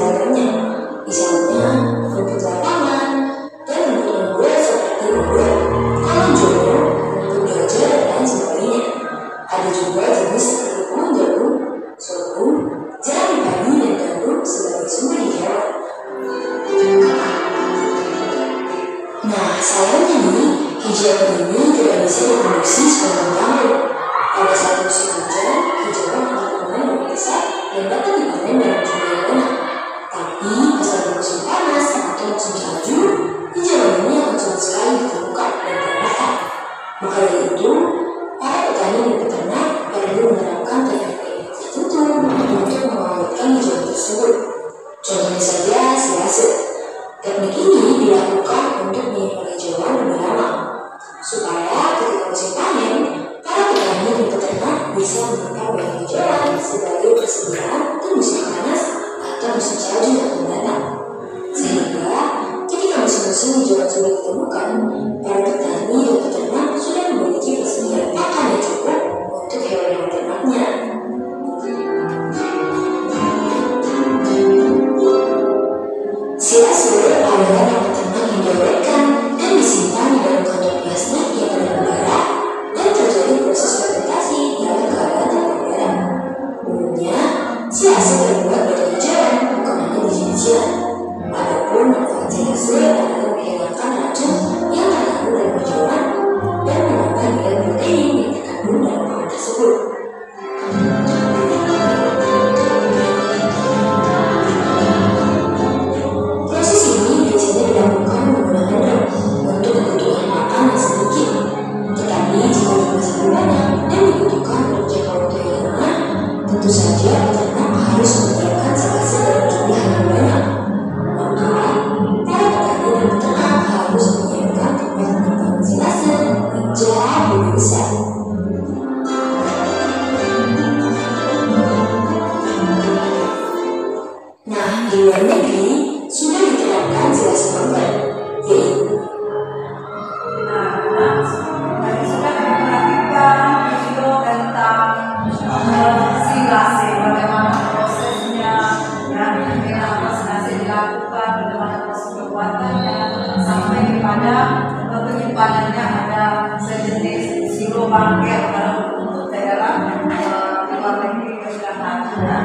seragamnya, misalnya rumput lapangan dan rumput unggul seperti unggul, kolon jodoh, rumput gajah, dan sebagainya. Ada juga jenis seperti pohon jagung, sorghum, jerami padi, dan gandum sebagai sumber hijauan. Nah, sayangnya nih, hijauan ini tidak bisa diproduksi sepanjang tahun. Pada saat musim hujan, hijauan akan mulai besar dan dapat dipanen dalam jumlah yang banyak. Tapi pada musim panas atau musim salju, hijauan ini akan sulit sekali ditemukan dan termakan. Maka dari itu, para petani dan peternak perlu menerapkan teknik tertentu untuk mengawetkan hijauan tersebut. Contohnya saja silase. Teknik ini dilakukan untuk menyimpan hijauan lebih lama, supaya ketika musim panen, para petani dan peternak bisa menyimpan banyak hijauan sebagai persediaan di musim panas atau musim salju yang akan datang. Sehingga ketika musim-musim hijauan sulit ditemukan, para petani dan peternak sudah memiliki persediaan pakan yang cukup untuk hewan-hewan ternaknya. Silase adalah hewan ternak yang diawetkan dan disimpan di dalam kantong plastik yang ada udara dan terjadi proses fermentasi dalam keadaan tanpa udara. Umumnya, silase terbuat dari hijauan, bukan hanya biji-bijian. Adapun manfaat silase adalah menghilangkan racun yang terkandung dalam hijauan dan menambah nilai protein yang terkandung dalam pangan tersebut. Proses ini biasanya dilakukan menggunakan drone untuk kebutuhan makan yang sedikit. Tetapi jika jumlah sangat banyak dan dibutuhkan untuk jangka waktu yang lama, tentu saja peternak harus menyediakan silase dalam jumlah yang banyak. Maka, para petani dan peternak harus menyiapkan tempat penyimpanan silase yang jauh lebih besar. Nah, di luar negeri sudah diterapkan silase mangga, yaitu tadi sudah diperhatikan video tentang silase, bagaimana prosesnya, ya, bagaimana silase dilakukan, bagaimana proses pembuatannya, sampai kepada penyimpanannya. Ada sejenis silo bangkai kalau untuk daerah di luar negeri yang sudah ada.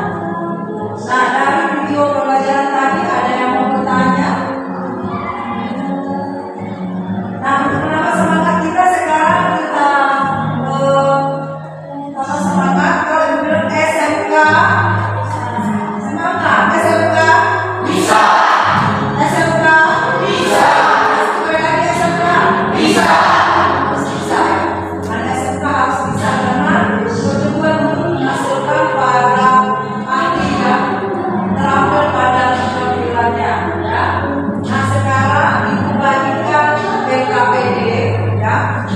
Nah, dari video pembelajaran tadi ada yang mau bertanya? Nah, kenapa semangat kita sekarang kita semangat kalau dibilang SMK? Semangat SMK? Bisa. SMK? Bisa. Sekali lagi SMK? Bisa. Harus bisa. Karena SMK harus bisa karena bertujuan untuk menghasilkan para ahli yang terampil pada keterampilannya, ya. Nah, sekarang Ibu bagikan BKPD, ya.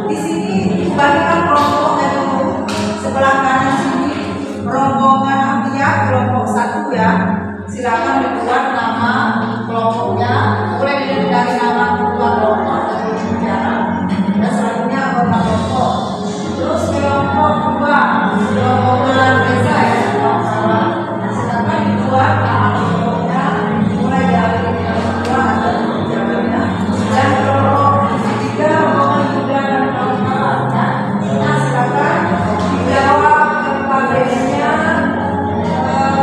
Di sini dibagikan kelompok itu sebelah kanan sini rombongan Ambiya kelompok 1, ya. Silakan dibuat nama kelompoknya, boleh dilihat dari nama ketua kelompok atau bicara. Dan selanjutnya anggota kelompok. Terus kelompok 2 rombongan desa, ya. Silakan dibuat nama kelompoknya mulai dari ketua atau bicaranya. Dan kelompok 3 rombongan muda dan kawan-kawannya. Nah, silakan dijawab kepadanya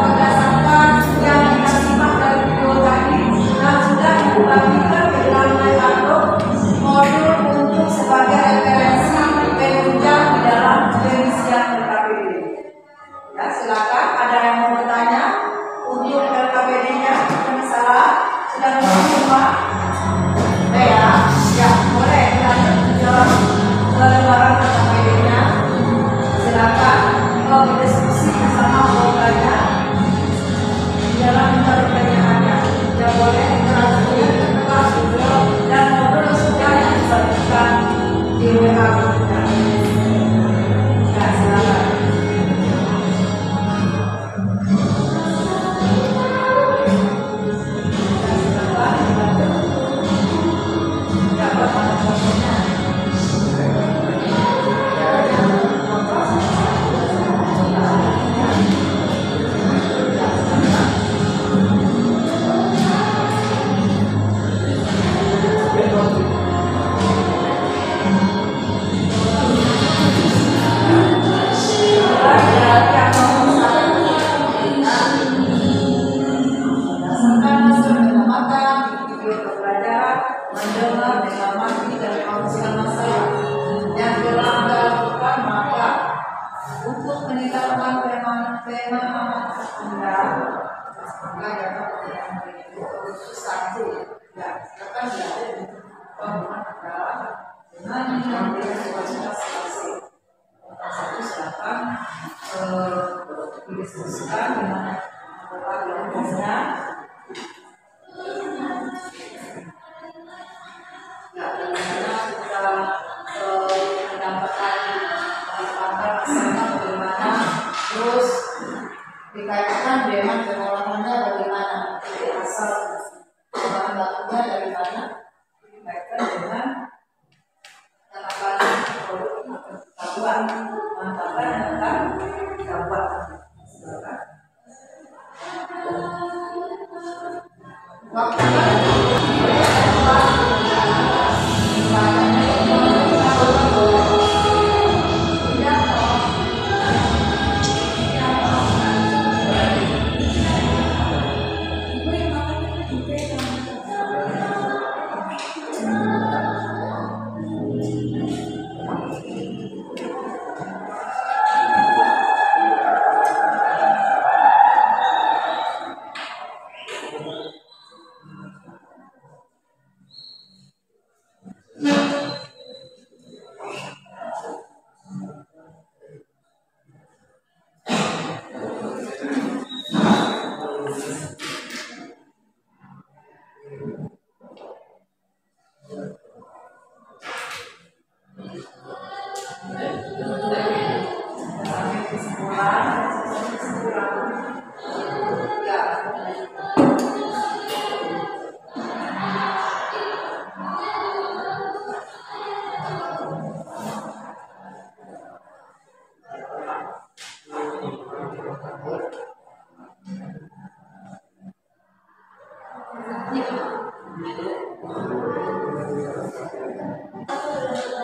berdasarkan yang kita simak dari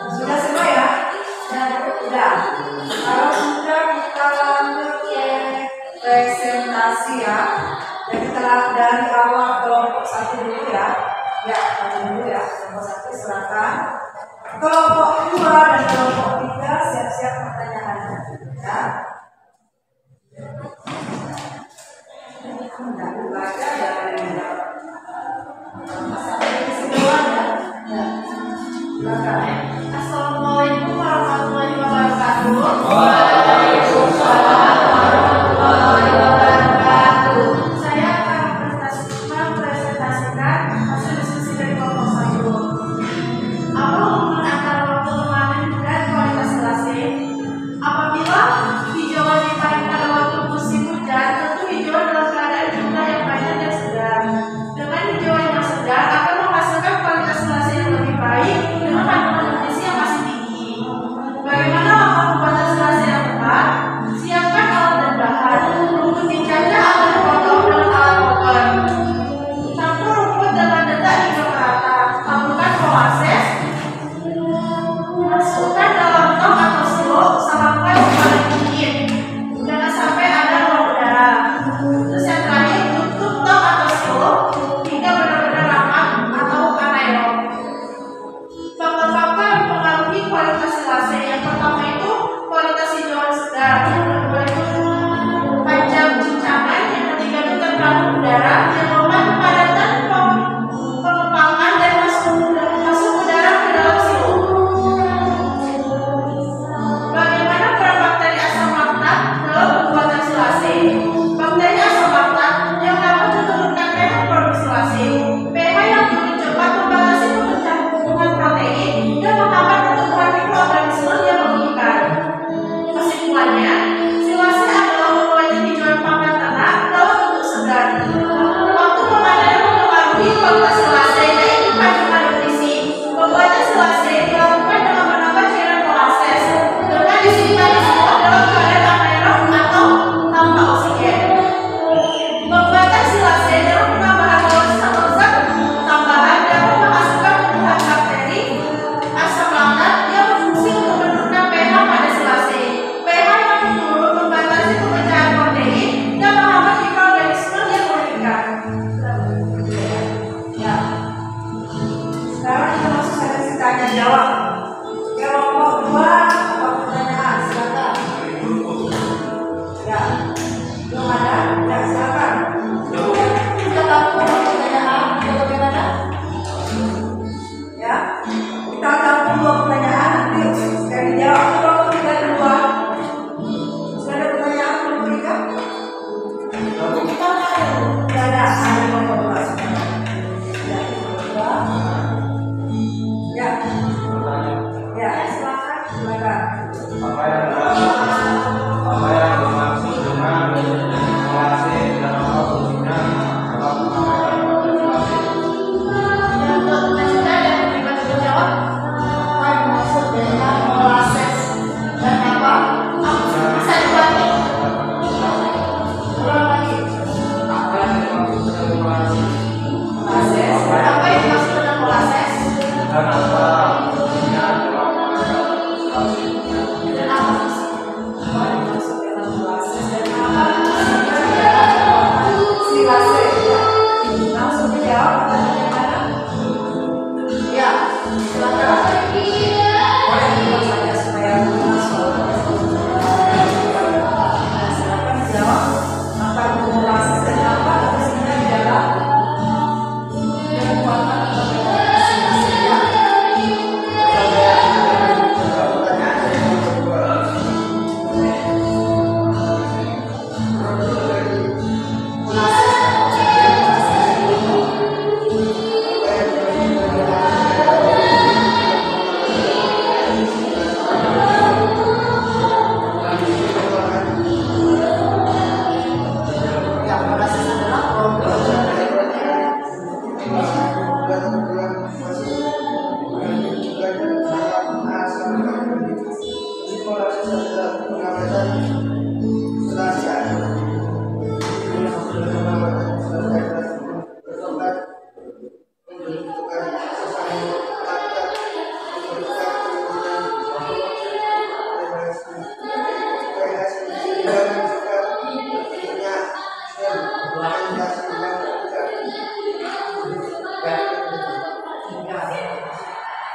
Sudah semua ya? Sudah. Kalau sudah kita lanjut ke presentasi ya. Jadi telah dari awal kelompok 1 dulu ya. Ya, dulu ya. Kelompok 1 silakan. Kelompok 2 dan kelompok 3 siap-siap pertanyaannya. Ya. Tidak dibaca dari Assalamualaikum warahmatullahi wabarakatuh. Waalaikumsalam warahmatullahi wabarakatuh. Saya akan mempresentasikan hasil diskusi dari kelompok 1. Apa hubungan antara waktu memanen dan kualitas kelasnya? Apabila hijauan dipanen pada waktu musim hujan, tentu hijauan dalam keadaan jumlah yang banyak dan sedang. Dengan hijauan yang sedang akan menghasilkan kualitas kelasnya yang lebih baik dengan kandungan nutrisi yang masih tinggi. Bagaimana langkah pembuatan kelasnya yang tepat? Siapkan alat dan bahan. Rumput dicacah agar dipotong dengan alat potong. Campur rumput dengan detak hingga merata. Lakukan proses. Masukkan dalam tong atau sirup, salangkan paling dingin. Jangan sampai ada ruang udara. Terus yang terakhir, tutup tong atau sirup hingga benar-benar rapat atau anaerob. Faktor-faktor yang mempengaruhi kualitas kelasnya. Yang pertama itu kualitas hijauan sedang. Yang kedua itu panjang cincangan. Yang ketiga itu tekanan udara. Yang keempat kepadatan pengembangan dan masuk udara ke dalam sirup. Bagaimana peran bakteri asam laktat dalam pembuatan silase? Bakteri asam laktat yang dapat menurunkan pH produksi silase. pH yang turun cepat membatasi pemecah hubungan protein dan menghambat pertumbuhan mikroorganisme yang merugikan. Kesimpulannya, silase adalah membuat hijauan pakan ternak dalam bentuk segar.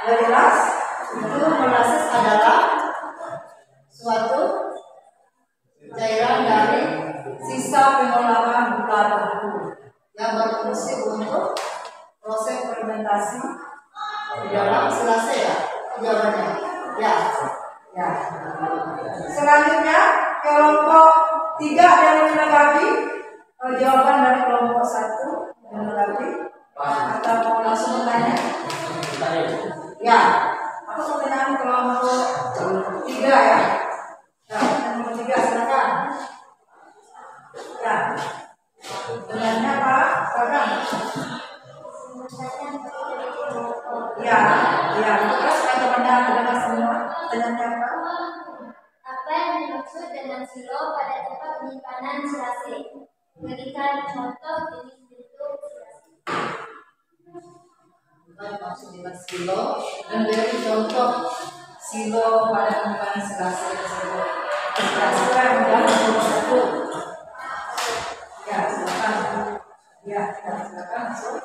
Sudah jelas? Itu molasses adalah suatu cairan dari sisa pengolahan gula beku yang berfungsi untuk proses fermentasi di dalam selase ya, jawabannya. Ya. Selanjutnya kelompok 3 yang menanggapi jawaban dari kelompok 1 yang menanggapi atau mau langsung bertanya? Ya, apa pertanyaan kelompok 3 ya? Ya, kelompok 3 silakan. Ya, benarnya Pak, silakan. Ya, terus teman-teman mendengar semua. Benarnya apa? Apa yang dimaksud dengan silo pada tempat penyimpanan selasi? Berikan contoh jenis bentuk selasi. Maksud dengan silo dan beri contoh silo pada penyimpanan selasi tersebut. Siapa yang menjawab nomor 1? Ya, silakan. Ya, silakan masuk.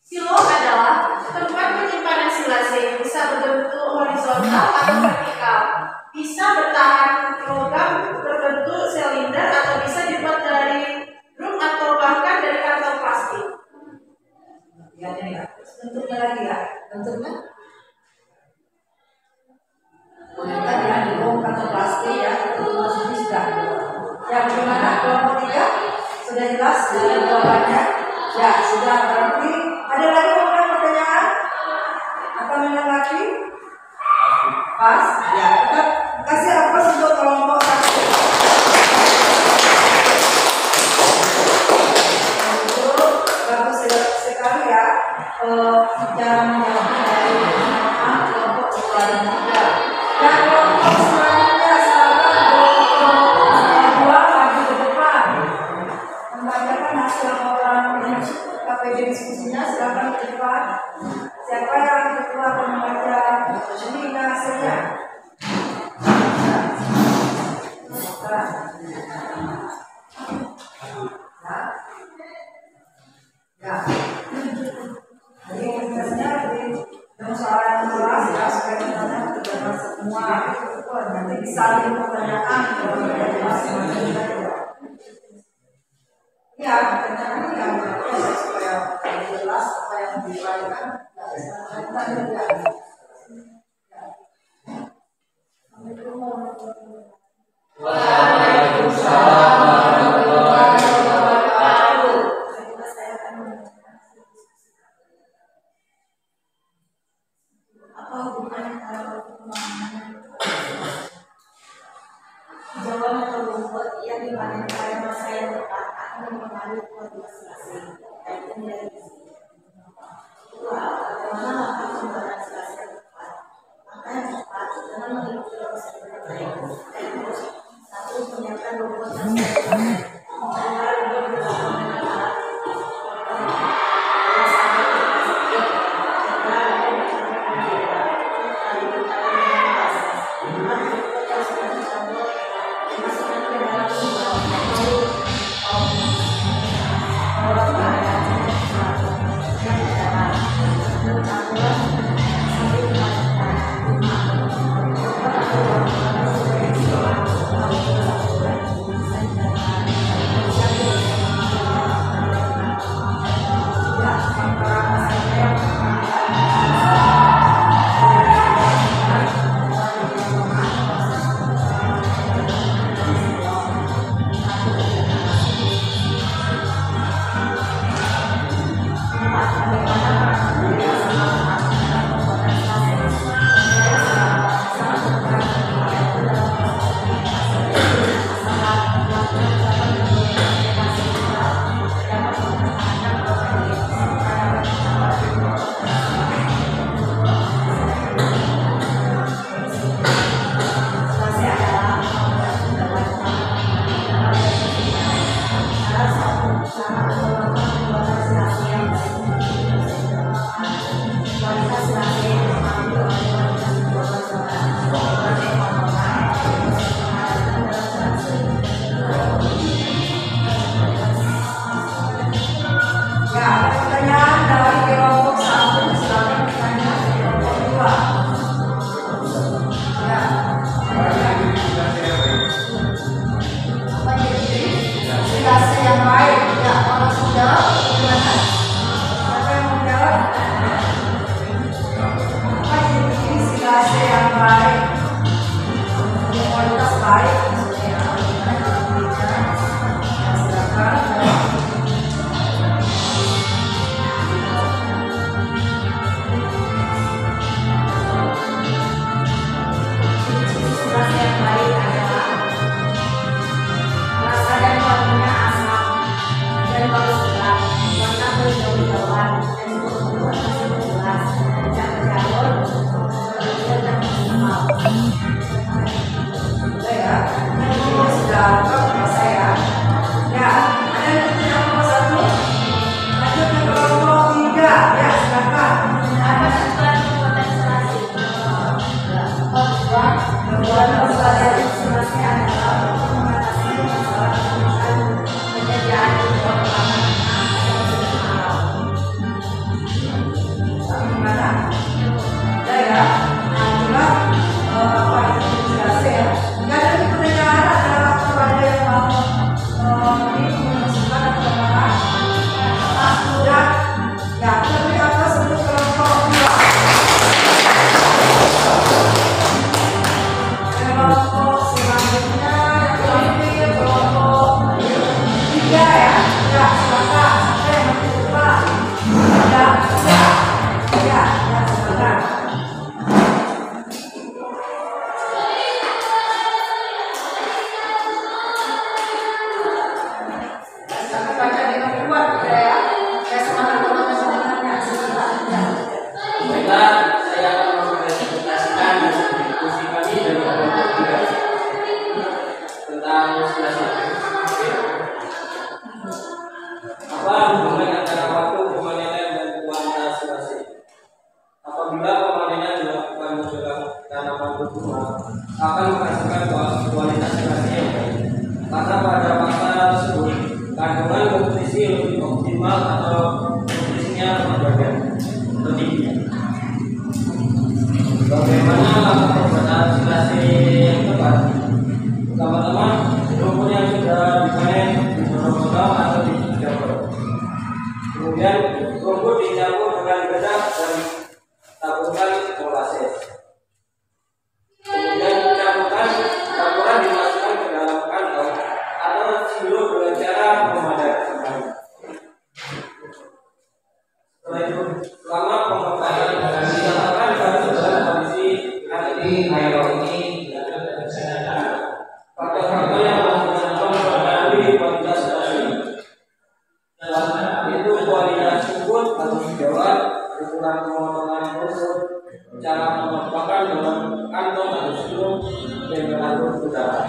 Silo adalah tempat penyimpanan silase, bisa berbentuk horizontal atau vertikal, bisa bertahan logam berbentuk silinder atau bisa dibuat dari drum atau bahkan dari kantong plastik. Ya. Bentuknya lagi ya, bentuknya. Tadi ya, drum kantong plastik ya, itu maksudnya sudah. Ya, bagaimana kelompok 3? Sudah jelas jawabannya? Ya, sudah berarti. Ada lagi pertanyaan? Atau menanggapi? Pas? Ya, kita kasih apa untuk kelompok 1? Itu bagus sekali ya. Cara menjawabnya dari kelompok 2 dan 3. Dan kelompok selanjutnya silakan kelompok 2 maju ke depan. Membacakan hasil laporan KPD diskusinya, silakan ke depan. Siapa yang ketua akan membaca ini hasilnya? Ya. Jadi intinya di soalan kelas ya supaya kita tidak semua nanti disaling pertanyaan kalau tidak jelas ya, pertanyaan yang supaya jelas apa yang dilakukan. Waalaikumsalam warahmatullahi wabarakatuh. Apa hubungannya antara jawaban atau rumput yang dipanen pada masa yang tepat akan mempengaruhi kualitas selasi? Itu nilai gizi. Kedua, bagaimana langkah pembuatan selasi yang tepat? Langkah yang tepat dengan memiliki proses yang baik. Satu, menyiapkan rumput yang sesuai. Kedua, rumput bersama dengan alat. memasukkan atau marah? Sudah. Ya, tapi apa sebut kelompok 2? Kelompok selanjutnya yang ini kelompok 3 ya. Ya, silakan. Siapa yang masih lupa? Ya, silakan. Baca dengan kuat ya. Saya semangat teman-temannya. Baiklah, saya akan mempresentasikan diskusi kami dari kelompok 3 tentang silasi. Apa hubungan antara waktu pemanenan dan kualitas silasi? Apabila pemanenan dilakukan menjelang tanaman berbuah, akan menghasilkan kualitas silasi yang baik. Karena pada masa tersebut kandungan nutrisi lebih optimal atau nutrisinya lebih tinggi. Bagaimana langkah pembuatan silasi yang tepat? Pertama-tama, rumput yang sudah dipanen dipotong-potong atau dicampur. Kemudian rumput dicampur dengan bedak dan taburkan molasses. Kemudian campuran dimasukkan ke dalam kantong atau silo dengan cara memadai. Setelah itu, selama pembuatan dinyatakan harus dalam kondisi air ini faktor-faktor yang mempengaruhi kualitas silasi. Yaitu kualitas rumput atau hijauan, ukuran pemotongan rumput, cara memasukkan dalam kantong atau silo, temperatur udara.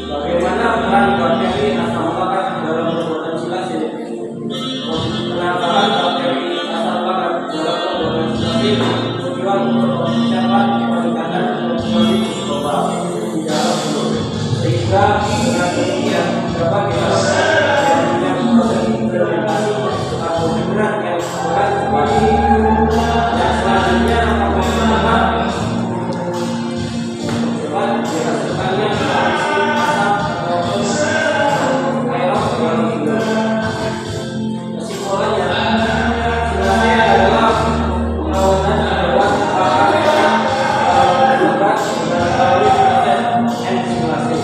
Bagaimana peran bakteri asam lemak dalam pembuatan silasi? Penambahan bakteri asam lemak dalam pembuatan silasi tujuan untuk mempercepat peningkatan produksi global di dalam telur, sehingga dengan demikian dapat dilakukan adanya proses fermentasi karbohidrat yang berat kembali. Dan selanjutnya apabila cepat dihasilkannya kondisi asam maupun aerob yang tinggi. Kesimpulannya, silasi adalah perawatan hewan berat dan melalui proses ensimasi.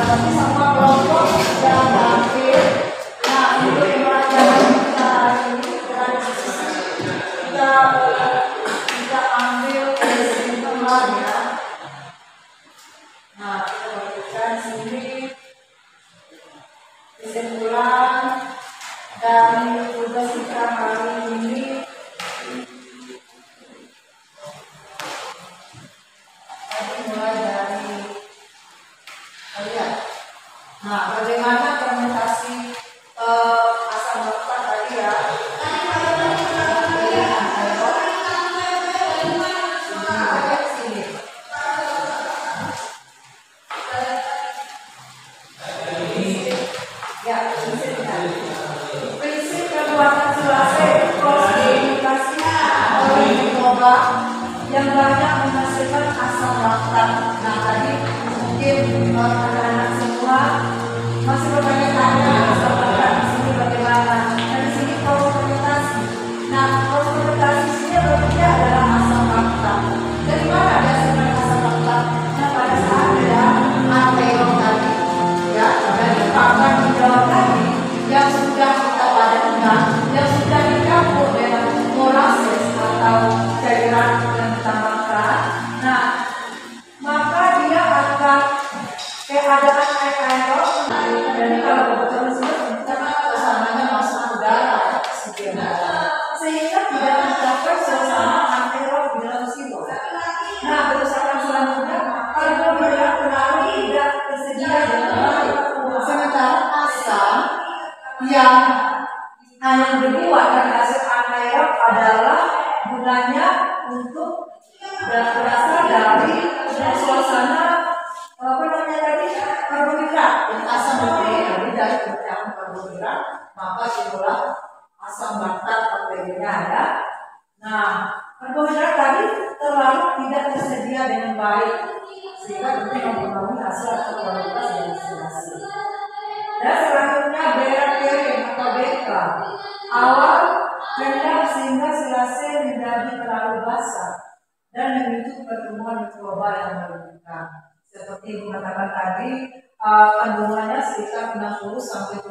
Berarti semua kelompok yang hadir. Nah, untuk pembelajaran kita hari ini kita ambil kesimpulan ya. Nah, kita bagikan sini kesimpulan dari tugas kita hari ini. Mulai dari lihat. Nah, bagaimana fermentasi asam laktat tadi ya? Prinsip pembuatan silase proses dehidrasi oleh mikroba yang banyak menghasilkan asam laktat. Nah, tadi mungkin anak-anak semua masih bertanya-tanya asam laktat di sini bagaimana? Nah, di sini proses fermentasi. Nah, proses fermentasi sini berbeda adalah asam laktat. Dari mana hasilkan asam laktat? Nah, pada saat ada alveol tadi, ya, dari pakan hijau tadi yang sudah kita padatkan, yang sudah dicampur dengan molasses atau cairan yang ditambahkan. Nah, maka dia akan keadaan air. Jadi kalau betul kita suasananya masuk udara, oksigen, sehingga tidak tercapai suasana anaerob di dalam silo. Nah, kerusakan selanjutnya karbohidrat terlalu tidak tersedia dengan baik. Sementara asam yang dibuat dari hasil anaerob adalah gunanya untuk berasal dari suasana karbohidrat. Jadi asam tadi dari percayaan karbohidrat, maka itulah asam laktat proteinnya ada. Nah, karbohidrat tadi terlalu tidak tersedia dengan baik, sehingga itu mempengaruhi hasil atau kualitas dari silase. Dan selanjutnya bacteria atau beta awal rendah sehingga silase menjadi terlalu basah dan memicu pertumbuhan mikroba yang berlebihan. Seperti dikatakan tadi, kandungannya sekitar 60-70%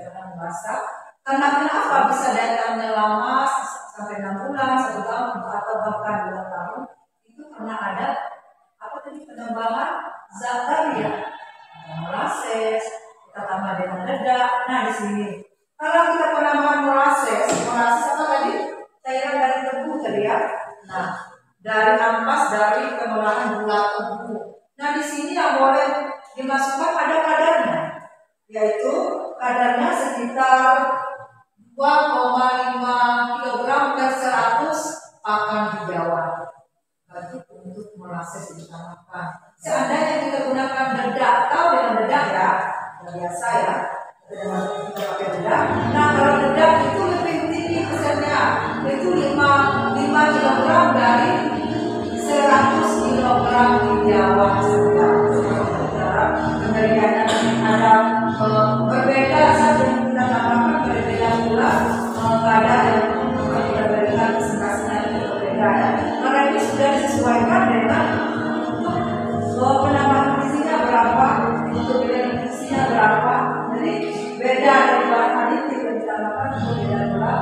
karena basah. Karena kenapa bisa daya tahannya lama sampai 6 bulan, 1 tahun atau bahkan 2 tahun? Itu karena ada penambahan zat tadi ya, molasses, kita tambah dengan ledak. Nah, di sini kalau kita penambahan molasses apa tadi? Cairan dari tebu tadi ya. Nah, dari ampas dari pengolahan gula tebu. Nah, di sini yang boleh dimasukkan ada kadarnya, yaitu kadarnya sekitar 2,5 kg per 100 pakan hijauan. Berarti untuk molasses ditambahkan. Seandainya kita gunakan dedak, tahu dengan dedak ya, biasa ya, kita pakai dedak. Nah, kalau dedak itu lebih tinggi persennya, itu 5 kg dari 100 kg hijauan sedang. Pemberiannya ada berbeda saja yang kita tambahkan, berbeda pula kadar yang kita berikan presentasinya itu berbeda ya. Karena ini sudah disesuaikan dengan penambahan gizinya berapa, untuk beda gizinya berapa. Jadi beda dari bahan aditif yang ditambahkan, itu beda pula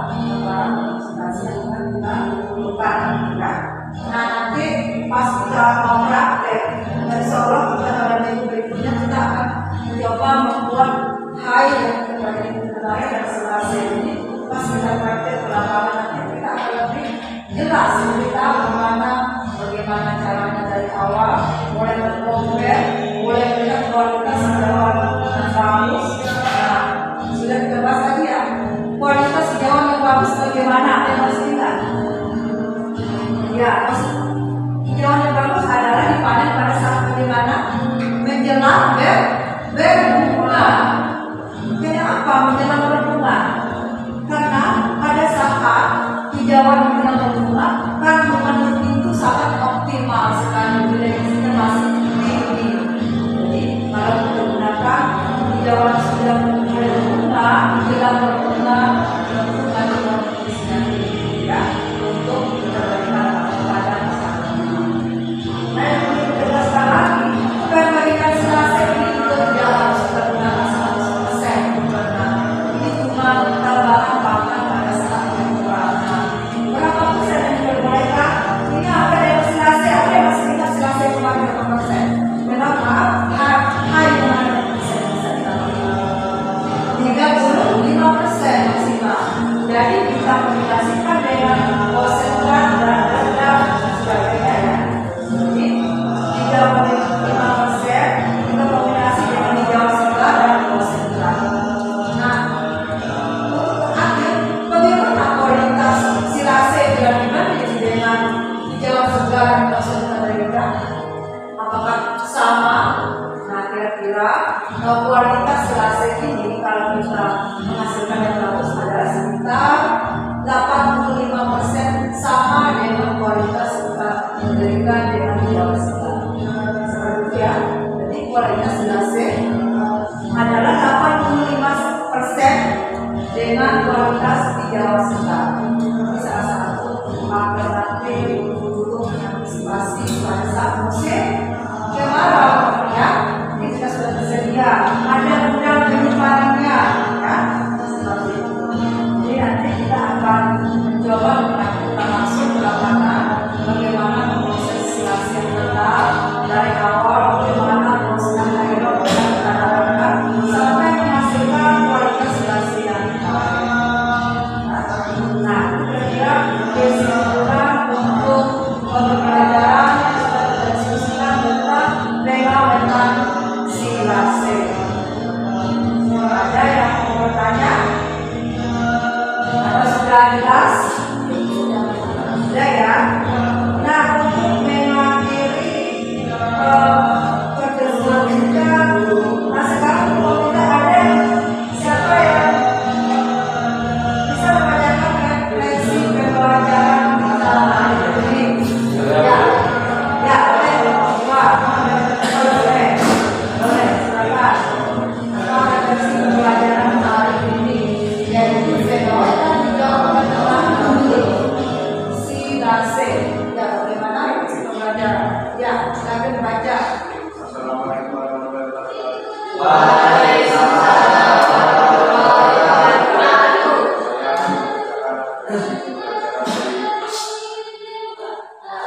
bahan presentasi yang akan kita perlukan ya. Nah, nanti pas kita mau praktek, insya Allah kita pada minggu berikutnya kita akan mencoba membuat high yang terbaik dan silase ini. Pas kita praktek ke lapangan nanti kita akan lebih jelas kita bagaimana caranya dari awal, mulai berkompet, mulai melihat kualitas hijauan yang bagus. Nah, sudah kita bahas tadi ya, kualitas hijauan yang bagus bagaimana yang harus kita. Ya, hijauan yang bagus adalah dipanen pada saat bagaimana menjelang berbunga. Kenapa menjelang berbunga? Karena pada saat hijauan menjelang berbunga, kandungan itu sangat optimal sekali, nilai masih tinggi. Jadi kalau kita gunakan hijauan sudah berbunga, menjelang berbunga, kandungan nutrisinya tinggi ya, untuk kita berikan pada masyarakat. Nah, yang perlu kita jelaskan lagi, pemberian silase ini kira-kira kualitas selasih ini kalau kita menghasilkan yang bagus adalah sekitar 85% sama dengan kualitas kita memberikan dengan Jawa Selat. Seperti ya, jadi kualitas selasih adalah 85% dengan kualitas di Jawa Selat. Ini salah satu alternatif untuk mengantisipasi pada saat musim kemarau ya. Ini kita sudah tersedia, ada gudang penyimpanannya ya, seperti itu. Jadi nanti kita akan mencoba melakukan langsung ke lapangan bagaimana proses silasi yang tetap dari awal, bagaimana proses aerob yang kita dapatkan sampai menghasilkan kualitas silasi yang baik. Nah, kira-kira kesimpulan untuk pembelajaran yang sudah kita diskusikan tentang fenomena silase. Ada yang mau bertanya? Atau sudah jelas? Sudah ya? Nah, untuk mengakhiri pertemuan kita, nah sekarang kalau kita ada siapa yang bisa menanyakan referensi pembelajaran kita hari ini? Ya, ya, boleh, silakan. Apa referensi pembelajaran hari ini? Yaitu fenomena di Jawa silase. Ya, bagaimana referensi pembelajaran? Ya, silakan baca. Assalamualaikum warahmatullahi wabarakatuh. Waalaikumsalam warahmatullahi wabarakatuh.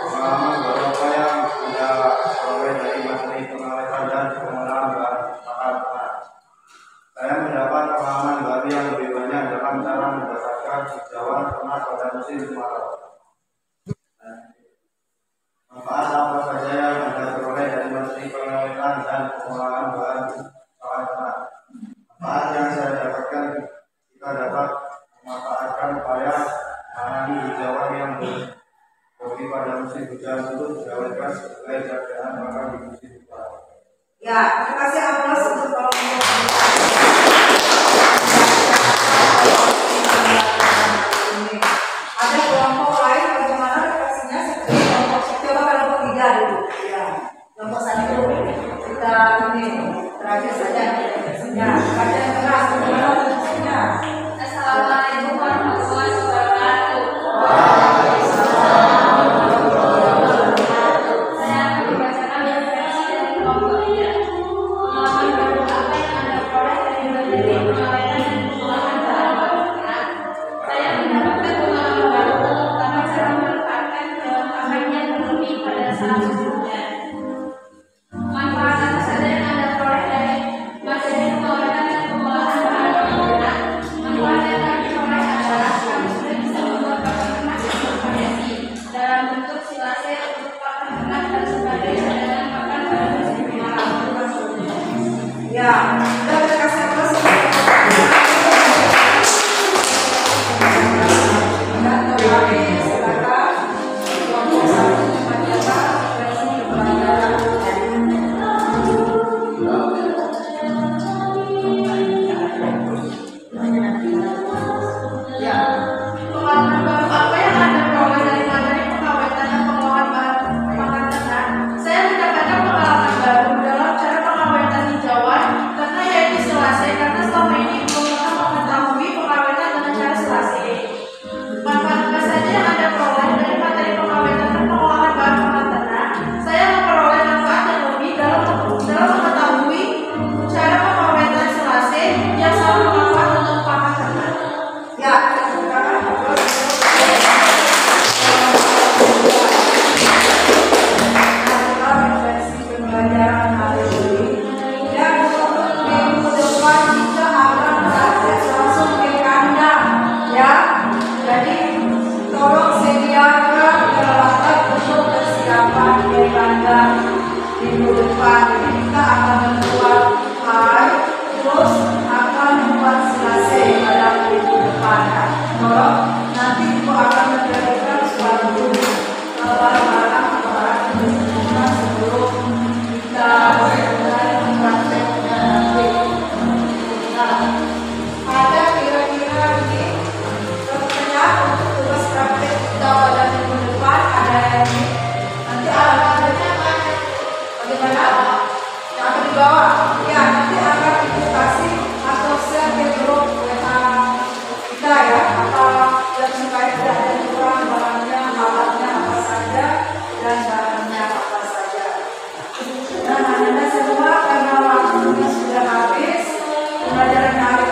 Pengalaman beberapa yang sudah peroleh dari materi pengawetan dan pengenalan bahan makanan. Saya mendapat pengalaman baru yang lebih banyak dalam cara mendapatkan hijauan ternak pada musim kemarau. Manfaat apa saja yang Anda peroleh dari materi pengawetan dan pengolahan bahan makanan? Manfaat yang saya dapatkan jika dapat memanfaatkan upaya menangani hijauan yang berlebih pada musim hujan untuk diawetkan sebagai cadangan makan di musim kemarau. Ya, terima kasih Abbas untuk kelompok ini. Ada kelompok lain bagaimana reaksinya seperti kelompok coba kelompok 3 dulu. Ya, kelompok 1 kita ini terakhir saja reaksinya. Baca yang keras bagaimana reaksinya? Assalamualaikum warahmatullahi wabarakatuh. Saya akan membacakan referensi dari kelompok 3. Pengalaman baru apa yang Anda peroleh dari materi pengawetan dan pengolahan bahan makanan? Saya mendapatkan pengalaman baru terutama cara memanfaatkan bahan yang berlebih pada saat musim hujan. Manfaat apa saja yang Anda peroleh dari materi pengawetan dan pengolahan bahan makanan? Manfaat yang kami peroleh adalah kami sudah bisa membuat pakan ternak yang bervariasi dalam bentuk silase untuk pakan ternak dan sebagai cadangan pakan pada musim kemarau. Ya, kita kasih Abbas untuk dan kembali silakan kelompok 1 membacakan referensi pembelajaran. Ya. Pengalaman baru apa yang Anda peroleh dari materi pengawetan dan pengolahan bahan makanan? Saya mendapatkan pengalaman baru dalam cara pengawetan hijauan karena yaitu Anda semua karena waktunya sudah habis. Pembelajaran hari